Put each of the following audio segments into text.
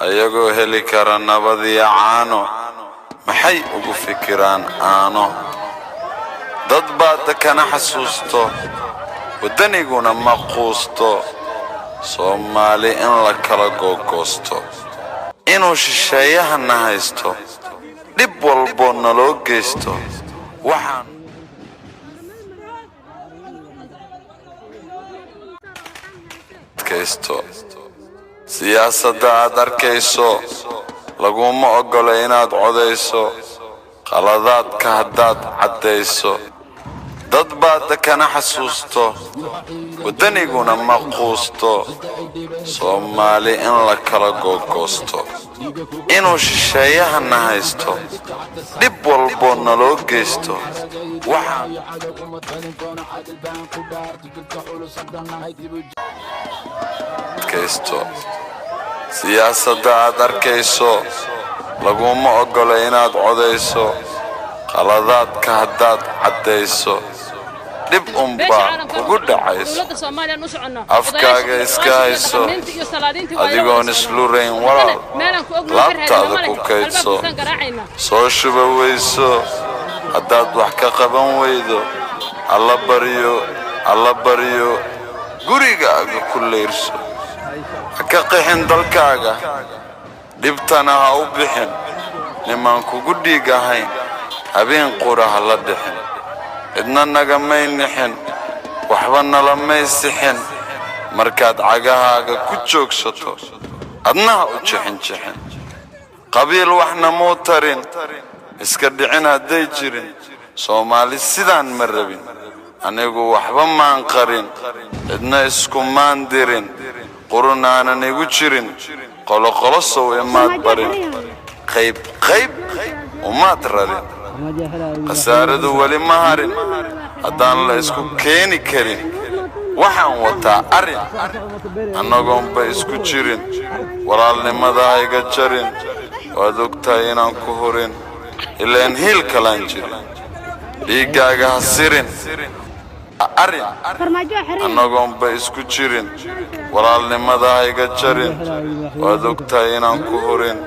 ayagoo heli kara nabad iyo caano maxay ugu fikiraan aano dad baad kana xasuusto wadaniguna ma quusto Soomaali in la kala googoosto inuu shisheeyahana haysto dib walbo naloo geysto waxaan kaysto siyaasadda aad arkayso laguma ogola inaad codayso qaladaadka haddaad caddayso dad baad kana xasuusto wadaniguna ma quusto Soomaali in la kala googoosto inuu shisheeyahana haysto dib walbo naloo geysto waxaan kaysto siyaasadda aad arkayso laguma ogola inaad codayso qaladaadka haddaad caddayso dib unbaa kugu dhacayso afkaaga iska hayso adigoon islurayn walaal laabtaada ku kaydso soo shuba weyso haddaad wax ka qaban weydo alla baryo gurigaaga ku leyrso ha ka qixin dalkaaga dhibtana ha u bixin nimaan kugu dhiig ahayn habeen qura ha la dhixin cidna nagamay nixin waxba nalamay sixin markaad cagahaaga ku joogsato adna ha u jixin qabiil waxna muu tarin iska dhicin hadday jirin Soomaali sidaan ma rabin anigu waxba maan qarin cidna isku maan dirin qurunaanan igu jirin qolo sow imaad barin qayb umaad rarin khasaaradu weli ma harin haddaan la isku keeni karin waxaan wataa arrin annagoonba isku jirin walaalnimada hayga jarin waad ogtahay inaan ku hurin ilaan hiil kalaan jirin dhiiggaaga ha sirin arrin annagoonba isku jirin walaalnimada hayga jarin waad ogtahay inaan ku hurin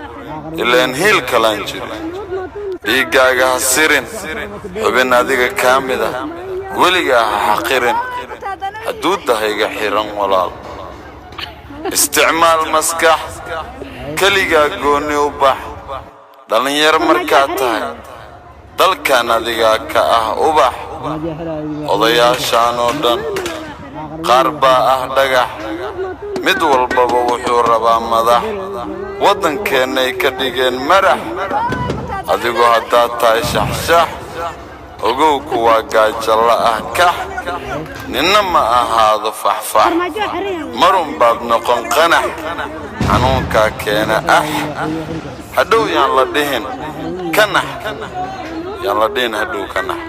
ilaan hiil kalaan jirin dhiiggaaga ha sirin xubin adiga kaa mid ah weligaa ha xaqirin hadduudda hayga xiran walaal isticmaal maskax keligaa goonni u bax dhallinyaro markaad tahay dalkan adigaa ka ah ubax odayaashaan oo dhan qaar baa ah dhagax mid walbaba wuxuu rabaa madax waddankeennay ka dhigeen marax adigoo haddaad tahay shaxshax ogow kuwaa gaajalla ah kax ninna ma ahaado faxfax marun baad noqon qanax xanuunkaa keena hadhow yaan la dhihin kanax hadhow kanax